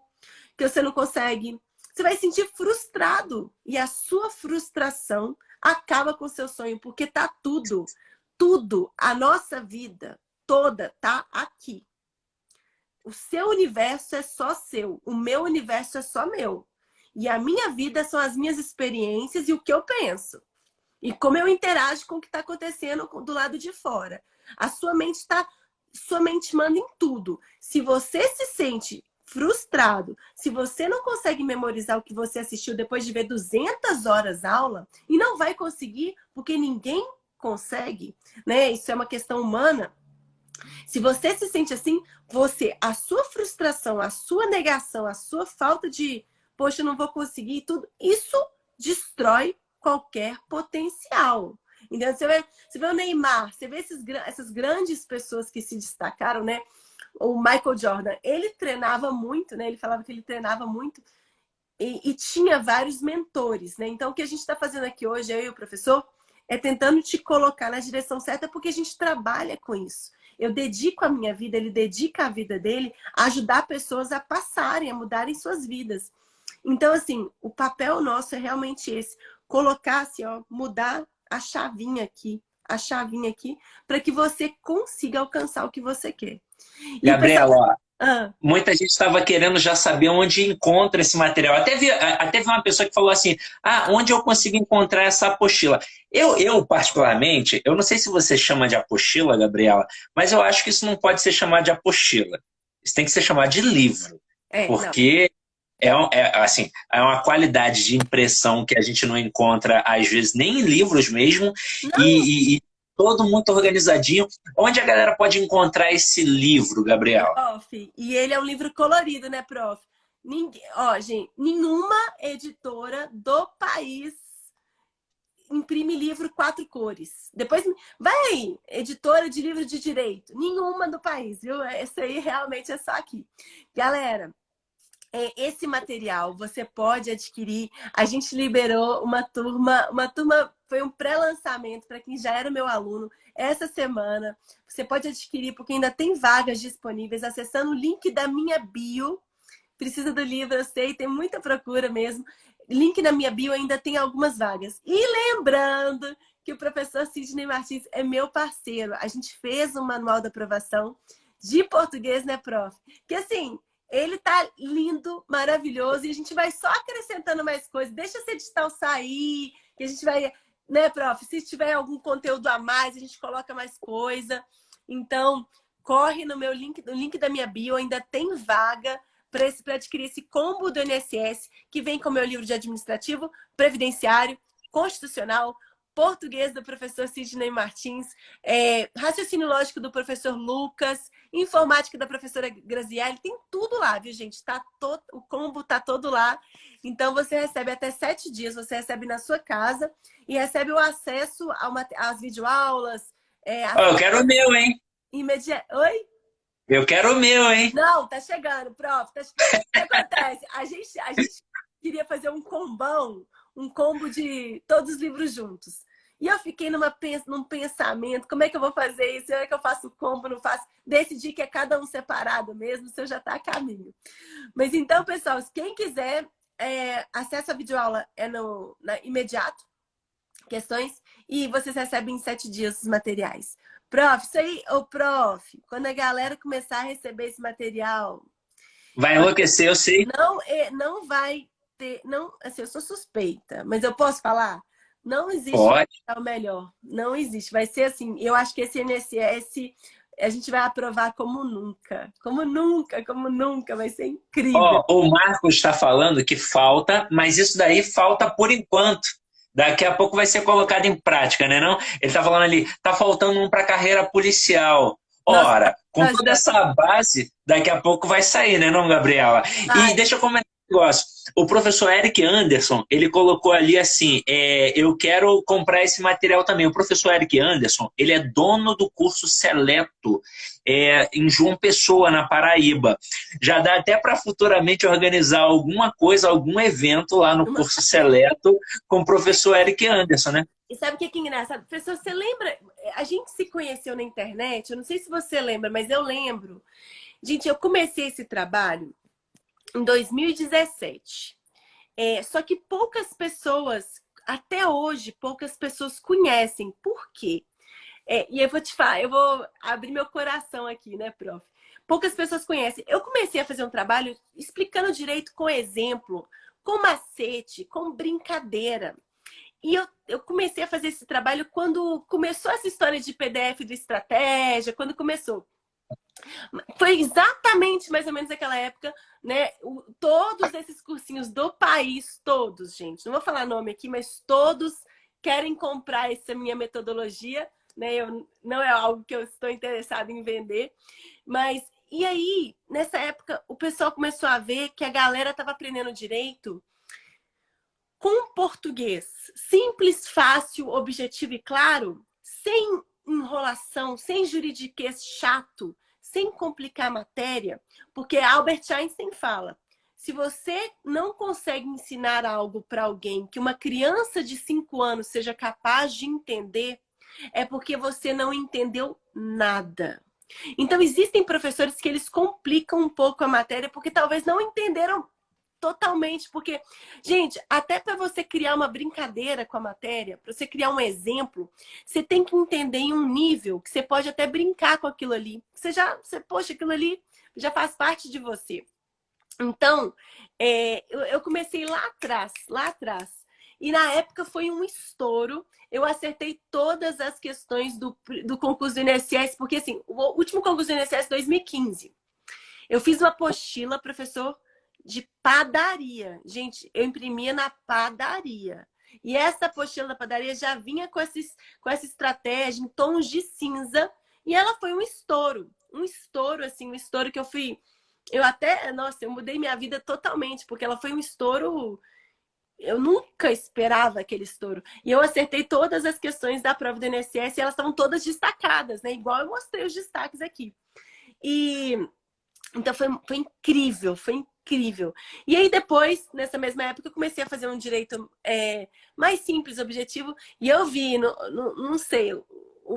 que você não consegue. Você vai se sentir frustrado. E a sua frustração acaba com o seu sonho, porque tá tudo, a nossa vida toda tá aqui. O seu universo é só seu, o meu universo é só meu. E a minha vida são as minhas experiências e o que eu penso. E como eu interajo com o que está acontecendo do lado de fora. A sua mente manda em tudo. Se você se sente frustrado, se você não consegue memorizar o que você assistiu depois de ver 200 horas aula, e não vai conseguir, porque ninguém consegue, né? Isso é uma questão humana. Se você se sente assim, a sua frustração, a sua negação, a sua falta de, poxa, eu não vou conseguir tudo, isso destrói qualquer potencial. Então, você vê o Neymar, você vê essas grandes pessoas que se destacaram, né? O Michael Jordan, ele treinava muito, né? Ele falava que ele treinava muito e tinha vários mentores, né? Então, o que a gente está fazendo aqui hoje, eu e o professor, é tentando te colocar na direção certa, porque a gente trabalha com isso. Eu dedico a minha vida, ele dedica a vida dele a ajudar pessoas a passarem, a mudarem suas vidas. Então, assim, o papel nosso é realmente esse. Colocar, assim, ó, mudar a chavinha aqui, para que você consiga alcançar o que você quer. E o pessoal... Gabriela, muita gente estava querendo já saber onde encontra esse material. Até vi uma pessoa que falou assim, onde eu consigo encontrar essa apostila? Particularmente, eu não sei se você chama de apostila, Gabriela, mas eu acho que isso não pode ser chamado de apostila. Isso tem que ser chamado de livro. Porque assim, é uma qualidade de impressão que a gente não encontra, às vezes, nem em livros mesmo, e todo muito organizadinho. Onde a galera pode encontrar esse livro, Gabriela? Prof, e ele é um livro colorido, né, prof? Gente, nenhuma editora do país imprime livro 4 cores. Depois, vai aí, editora de livro de direito. Nenhuma do país, viu? Esse aí realmente é só aqui. Galera, esse material você pode adquirir. A gente liberou uma turma foi um pré-lançamento para quem já era meu aluno essa semana. Você pode adquirir porque ainda tem vagas disponíveis acessando o link da minha bio. Precisa do livro, eu sei, tem muita procura mesmo. Link na minha bio ainda tem algumas vagas. E lembrando que o professor Sidney Martins é meu parceiro. A gente fez um manual de aprovação de português, né, prof? Que assim, ele tá lindo, maravilhoso, e a gente vai só acrescentando mais coisas. Deixa esse edital sair, que a gente vai, né, prof? Se tiver algum conteúdo a mais, a gente coloca mais coisa. Então, corre no link da minha bio, ainda tem vaga para adquirir esse combo do INSS, que vem com o meu livro de administrativo, previdenciário, constitucional, português do professor Sidney Martins, raciocínio lógico do professor Lucas, informática da professora Graziele, tem tudo lá, viu, gente? O combo tá todo lá. Então, você recebe até 7 dias, você recebe na sua casa e recebe o acesso às videoaulas. Ó, eu quero o meu, hein? Oi? Eu quero o meu, hein? Não, tá chegando, prof. O que acontece? A gente queria fazer um combão, um combo de todos os livros juntos. E eu fiquei num pensamento, como é que eu vou fazer isso? Como é que eu faço o combo, não faço? Decidi que é cada um separado mesmo, o seu já tá a caminho. Mas então, pessoal, quem quiser, acesso à videoaula imediato, questões, e vocês recebem em 7 dias os materiais. Prof, isso aí, prof, quando a galera começar a receber esse material, Vai enlouquecer, eu sei. não vai ter, não, assim, eu sou suspeita, mas eu posso falar? Não existe Pode. material melhor, não existe. Vai ser assim, eu acho que esse INSS a gente vai aprovar como nunca, como nunca, como nunca, vai ser incrível. Ó, o Marcos está falando que falta, mas isso daí falta por enquanto. Daqui a pouco vai ser colocado em prática, né não? Ele está falando ali, tá faltando um para carreira policial. Nossa, Ora, com toda essa base, daqui a pouco vai sair, né não, Gabriela? E deixa eu comentar um negócio. O professor Eric Anderson, ele colocou ali assim, eu quero comprar esse material também. O professor Eric Anderson, ele é dono do curso Seleto, em João Pessoa, na Paraíba. Já dá até para futuramente organizar alguma coisa, algum evento lá no curso Seleto com o professor Eric Anderson, né? E sabe o que é engraçado? Professor, você lembra? A gente se conheceu na internet, eu não sei se você lembra, mas eu lembro. Gente, eu comecei esse trabalho em 2017. Só que poucas pessoas, até hoje, poucas pessoas conhecem. Por quê? E eu vou te falar, eu vou abrir meu coração aqui, né, prof? Poucas pessoas conhecem. Eu comecei a fazer um trabalho explicando direito com exemplo, com macete, com brincadeira. E eu comecei a fazer esse trabalho quando começou essa história de PDF do Estratégia, quando começou. Foi exatamente mais ou menos naquela época, né? Todos esses cursinhos do país, todos, gente. Não vou falar nome aqui, mas todos querem comprar essa minha metodologia, né? Não é algo que eu estou interessada em vender. Mas, e aí, nessa época, o pessoal começou a ver que a galera estava aprendendo direito com português simples, fácil, objetivo e claro, sem enrolação, sem juridiquês chato, sem complicar a matéria, porque Albert Einstein fala, se você não consegue ensinar algo para alguém que uma criança de 5 anos seja capaz de entender, é porque você não entendeu nada. Então, existem professores que eles complicam um pouco a matéria porque talvez não entenderam totalmente, porque, gente, até para você criar uma brincadeira com a matéria, para você criar um exemplo, você tem que entender em um nível que você pode até brincar com aquilo ali. Poxa, aquilo ali já faz parte de você. Então, eu comecei lá atrás. E na época foi um estouro. Eu acertei todas as questões do concurso do INSS, porque assim, o último concurso do INSS 2015. Eu fiz uma apostila, professor, de padaria. Gente, eu imprimia na padaria. E essa apostila da padaria já vinha com essa estratégia em tons de cinza. E ela foi um estouro. Um estouro, assim, um estouro que eu fui... Nossa, eu mudei minha vida totalmente, porque ela foi um estouro... Eu nunca esperava aquele estouro. E eu acertei todas as questões da prova do INSS e elas estavam todas destacadas, né? Igual eu mostrei os destaques aqui. Então foi incrível, foi incrível. E aí depois, nessa mesma época, eu comecei a fazer um direito mais simples, objetivo. E eu vi, não sei,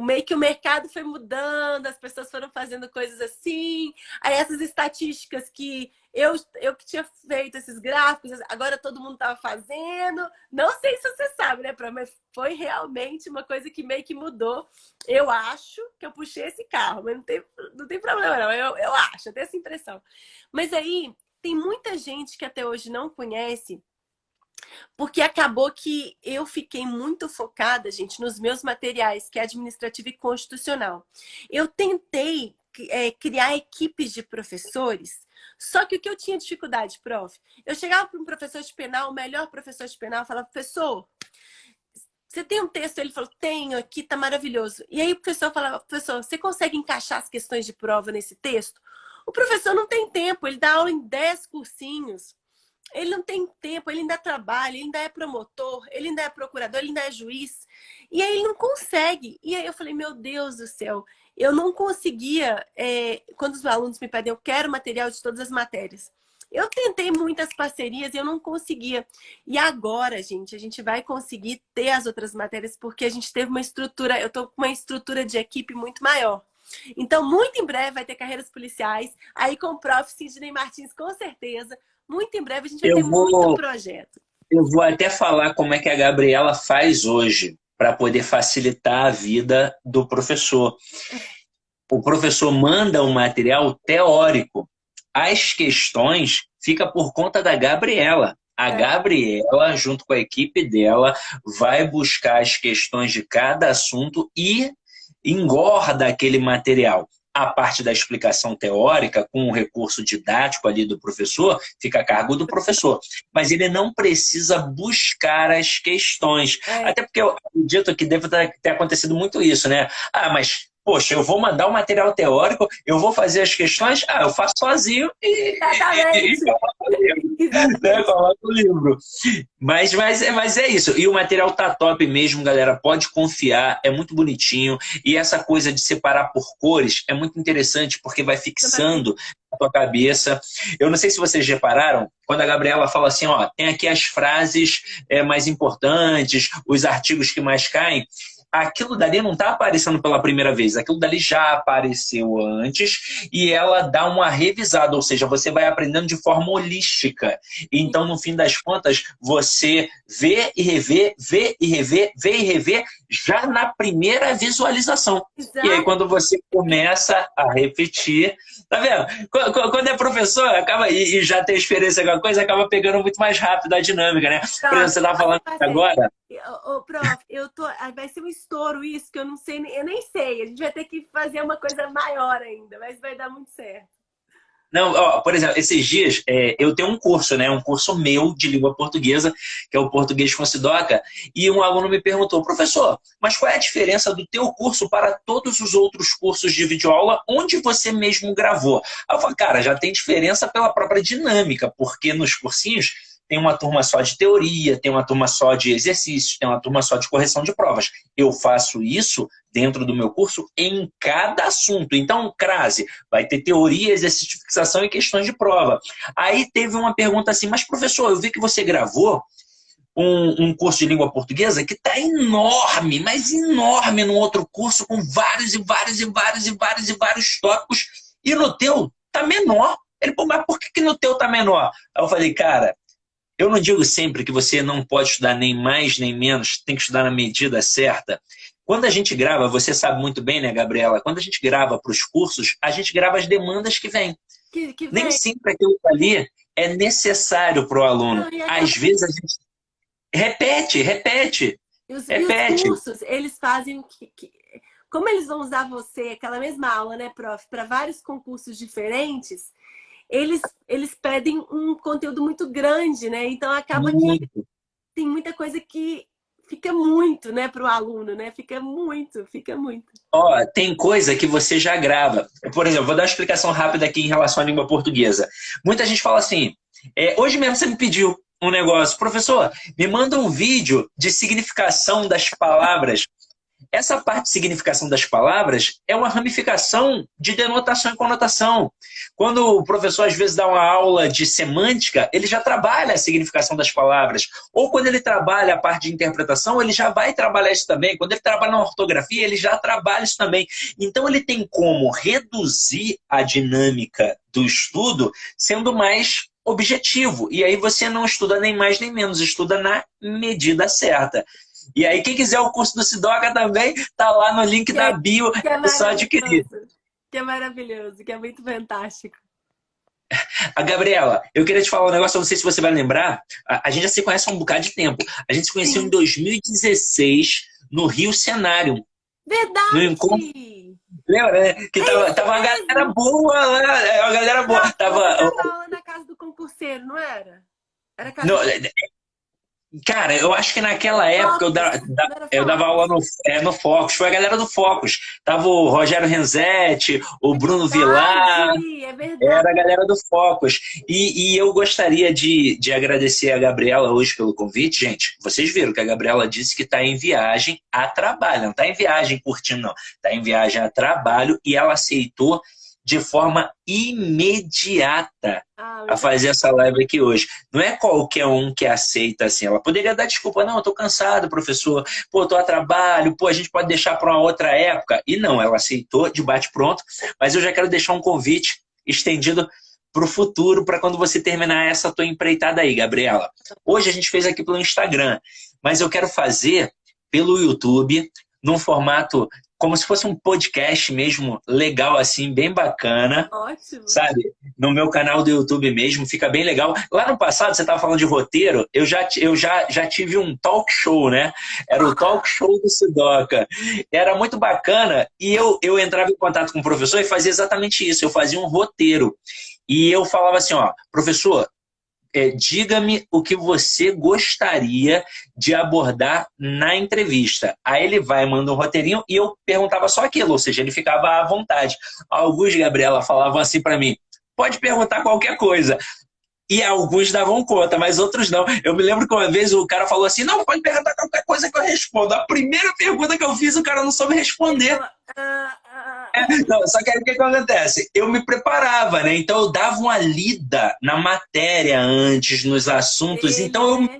meio que o mercado foi mudando, as pessoas foram fazendo coisas assim. Aí essas estatísticas que eu que tinha feito esses gráficos, agora todo mundo estava fazendo. Não sei se você sabe, né, mas foi realmente uma coisa que meio que mudou. Eu acho que eu puxei esse carro, mas não tem problema não, eu acho, eu tenho essa impressão. Mas aí tem muita gente que até hoje não conhece, porque acabou que eu fiquei muito focada, gente, nos meus materiais, que é administrativo e constitucional. Eu tentei criar equipes de professores, só que o que eu tinha dificuldade, prof? Eu chegava para um professor de penal, o melhor professor de penal, falava, professor, você tem um texto? Ele falou, tenho, aqui tá maravilhoso. E aí o professor falava, professor, você consegue encaixar as questões de prova nesse texto? O professor não tem tempo, ele dá aula em 10 cursinhos. Ele não tem tempo, ele ainda trabalha, ele ainda é promotor, ele ainda é procurador, ele ainda é juiz. E aí ele não consegue. E aí eu falei, meu Deus do céu, eu não conseguia, quando os alunos me pedem, eu quero material de todas as matérias. Eu tentei muitas parcerias e eu não conseguia. E agora, gente, a gente vai conseguir ter as outras matérias porque a gente teve uma estrutura, eu tô com uma estrutura de equipe muito maior. Então, muito em breve vai ter carreiras policiais, aí com o prof. Sidney Martins, com certeza. Muito em breve a gente vai ter Eu muito vou, projeto. eu vou até falar como é que a Gabriela faz hoje para poder facilitar a vida do professor. O professor manda um material teórico. As questões fica por conta da Gabriela. A É, Gabriela, junto com a equipe dela, vai buscar as questões de cada assunto e engorda aquele material. A parte da explicação teórica, com o recurso didático ali do professor, fica a cargo do professor. Mas ele não precisa buscar as questões. é, Até porque eu acredito que deve ter acontecido muito isso, né? Ah, mas poxa, eu vou mandar o material teórico, eu vou fazer as questões, eu faço sozinho e exatamente. coloco o livro, né? Exatamente. Coloco o livro. Mas é isso. E o material tá top mesmo, galera. Pode confiar, é muito bonitinho. E essa coisa de separar por cores é muito interessante, porque vai fixando na tua cabeça. Eu não sei se vocês repararam, quando a Gabriela fala assim, ó, tem aqui as frases mais importantes, os artigos que mais caem. Aquilo dali não está aparecendo pela primeira vez, aquilo dali já apareceu antes e ela dá uma revisada, ou seja, você vai aprendendo de forma holística. Então, no fim das contas, você vê e revê, vê e revê, vê e revê já na primeira visualização. E aí, Exato. quando você começa a repetir, tá vendo? Quando é professor, acaba e já tem experiência com a coisa, acaba pegando muito mais rápido a dinâmica, né? Por exemplo, Prof, você tá falando agora. Prof, vai ser um estouro isso, que eu não sei, eu nem sei. A gente vai ter que fazer uma coisa maior ainda, mas vai dar muito certo. Não, ó, por exemplo, esses dias eu tenho um curso, né? Um curso meu de língua portuguesa, que é o Português com Sidoca, e um aluno me perguntou, professor, mas qual é a diferença do teu curso para todos os outros cursos de videoaula onde você mesmo gravou? Aí eu falei, cara, já tem diferença pela própria dinâmica, porque nos cursinhos tem uma turma só de teoria, tem uma turma só de exercícios, tem uma turma só de correção de provas. Eu faço isso dentro do meu curso em cada assunto. Então, crase, vai ter teoria, exercício de fixação e questões de prova. Aí teve uma pergunta assim, mas professor, eu vi que você gravou um curso de língua portuguesa que está enorme, mas enorme no outro curso, com vários e vários e vários e vários e vários tópicos, e no teu tá menor. Ele, pô, mas por que no teu tá menor? Aí eu falei, cara, eu não digo sempre que você não pode estudar nem mais nem menos, tem que estudar na medida certa. Quando a gente grava, você sabe muito bem, né, Gabriela? Quando a gente grava para os cursos, a gente grava as demandas que vêm. Que Nem vem. sempre aquilo ali é necessário para o aluno. Não, e Às aquela vezes a gente repete, repete, e os repete. cursos, eles fazem como eles vão usar você, aquela mesma aula, né, prof, para vários concursos diferentes, eles pedem um conteúdo muito grande, né? Então acaba que Muito. tem muita coisa que fica muito, né, para o aluno, né? Fica muito, fica muito. Ó, tem coisa que você já grava. Por exemplo, vou dar uma explicação rápida aqui em relação à língua portuguesa. Muita gente fala assim, hoje mesmo você me pediu um negócio, professor, me manda um vídeo de significação das palavras. Essa parte de significação das palavras é uma ramificação de denotação e conotação. Quando o professor às vezes dá uma aula de semântica, ele já trabalha a significação das palavras. Ou quando ele trabalha a parte de interpretação, ele já vai trabalhar isso também. Quando ele trabalha na ortografia, ele já trabalha isso também. Então ele tem como reduzir a dinâmica do estudo sendo mais objetivo. E aí você não estuda nem mais nem menos, estuda na medida certa. E aí, quem quiser o curso do Sidoca também, tá lá no link Que da é, bio, que é é só adquirir. maravilhoso. Que é maravilhoso, que é muito fantástico. A Gabriela, eu queria te falar um negócio, eu não sei se você vai lembrar, a gente já se conhece há um bocado de tempo. A gente se conheceu em Sim. 2016, no Rio Cenário, no encontro. Verdade! Lembra, né? Que É isso tava uma galera mesmo! boa lá, uma galera boa. Você Tava. dava aula na casa do concurseiro, não era? Era a casa No, do... Cara, eu acho que naquela época Não era eu dava aula Focus? no Focus. Foi a galera do Focus. Tava o Rogério Renzetti, o Bruno Vilar, Verdade, é era a verdade. galera do Focus. E eu gostaria de agradecer a Gabriela hoje pelo convite. Gente, vocês viram que a Gabriela disse que está em viagem a trabalho. Não está em viagem curtindo, não. Está em viagem a trabalho e ela aceitou de forma imediata Ah, a muito fazer essa live aqui hoje. Não é qualquer um que aceita assim. Ela poderia dar desculpa, não, eu tô cansado, professor. Pô, eu tô a trabalho, pô, a gente pode deixar para uma outra época. E não, ela aceitou de bate-pronto, mas eu já quero deixar um convite estendido para o futuro, para quando você terminar essa tua empreitada aí, Gabriela. Hoje a gente fez aqui pelo Instagram, mas eu quero fazer pelo YouTube, num formato como se fosse um podcast mesmo, legal assim, bem bacana, ótimo. sabe? No meu canal do YouTube mesmo, fica bem legal. Lá no passado, você estava falando de roteiro, já tive um talk show, né? Era o talk show do Sidoca. Era muito bacana e eu entrava em contato com o professor e fazia exatamente isso. Eu fazia um roteiro. E eu falava assim, ó, professor, diga-me o que você gostaria de abordar na entrevista. Aí ele vai, manda um roteirinho e eu perguntava só aquilo, ou seja, ele ficava à vontade. Alguns, Gabriela, falavam assim para mim, pode perguntar qualquer coisa. E alguns davam conta, mas outros não. Eu me lembro que uma vez o cara falou assim, não, pode perguntar qualquer coisa que eu respondo. A primeira pergunta que eu fiz, o cara não soube Ele responder. falou, Não, só que aí o que acontece? Eu me preparava, né? Então eu dava uma lida na matéria antes, nos assuntos. dele, Então eu né?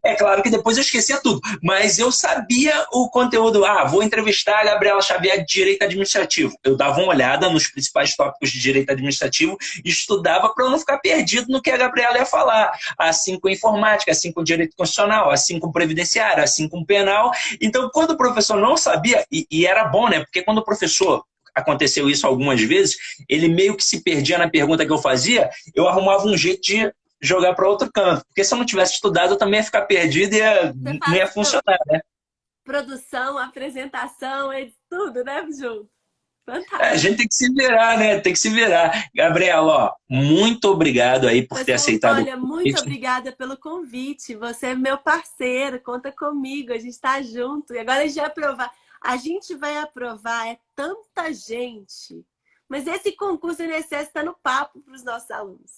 é claro que depois eu esquecia tudo, mas eu sabia o conteúdo. Ah, vou entrevistar a Gabriela Xavier de Direito Administrativo. Eu dava uma olhada nos principais tópicos de Direito Administrativo e estudava para eu não ficar perdido no que a Gabriela ia falar. Assim com informática, assim com Direito Constitucional, assim com Previdenciário, assim com Penal. Então, quando o professor não sabia, e era bom, né? Porque quando o professor aconteceu isso algumas vezes, ele meio que se perdia na pergunta que eu fazia, eu arrumava um jeito de jogar para outro canto. Porque se eu não tivesse estudado, eu também ia ficar perdido e Você não ia faz funcionar, né? produção, apresentação, é tudo, né, Ju? A Fantástico. gente tem que se virar, né? Tem que se virar. Gabriela, ó, muito obrigado aí por ter Pessoal, aceitado o olha, muito convite. obrigada pelo convite. Você é meu parceiro, conta comigo, a gente está junto. E agora a gente vai aprovar. A gente vai aprovar, é tanta gente. Mas esse concurso INSS está no papo para os nossos alunos.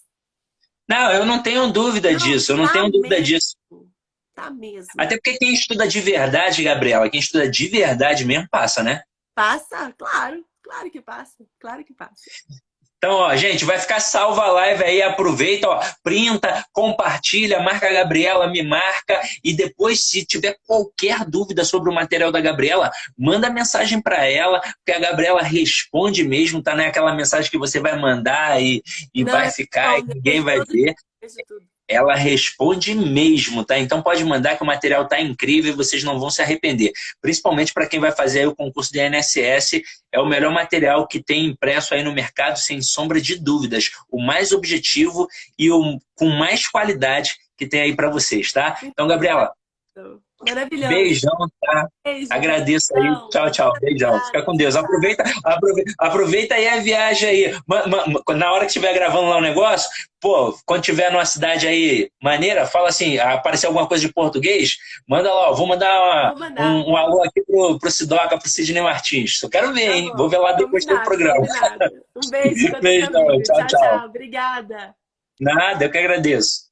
Não, eu não tenho dúvida Não, disso, eu não tá tenho dúvida mesmo. disso. Tá mesmo. Até porque quem estuda de verdade, Gabriela, quem estuda de verdade mesmo passa, né? Passa? Claro, claro que passa. Claro que passa. Então, ó, gente, vai ficar salva a live aí, aproveita, ó, printa, compartilha, marca a Gabriela, me marca e depois, se tiver qualquer dúvida sobre o material da Gabriela, manda mensagem para ela, porque a Gabriela responde mesmo, tá? Não é aquela mensagem que você vai mandar e Não, vai é ficar bom, e ninguém vejo vai todo dia, ver. vejo tudo. Ela responde mesmo, tá? Então pode mandar que o material tá incrível e vocês não vão se arrepender. Principalmente para quem vai fazer aí o concurso de INSS, é o melhor material que tem impresso aí no mercado, sem sombra de dúvidas. O mais objetivo e o com mais qualidade que tem aí para vocês, tá? Então, Gabriela, Maravilhoso. beijão, tá? Beijo, Agradeço aí. gratidão. Tchau, Muito tchau. Beijão. Fica obrigada. com Deus. Aproveita aí a viagem aí. Na hora que estiver gravando lá o negócio, pô, quando tiver numa cidade aí maneira, fala assim, aparecer alguma coisa de português, manda lá, ó, vou mandar Vou mandar. um alô aqui pro Sidoca, pro Sidney Martins. Eu quero ver, Tá hein? Vou bom. ver lá depois do Combinado, programa. combinado. Um beijo, conta Beijão. comigo. Tchau, Tchau, tchau. tchau. Obrigada. Nada, eu que agradeço.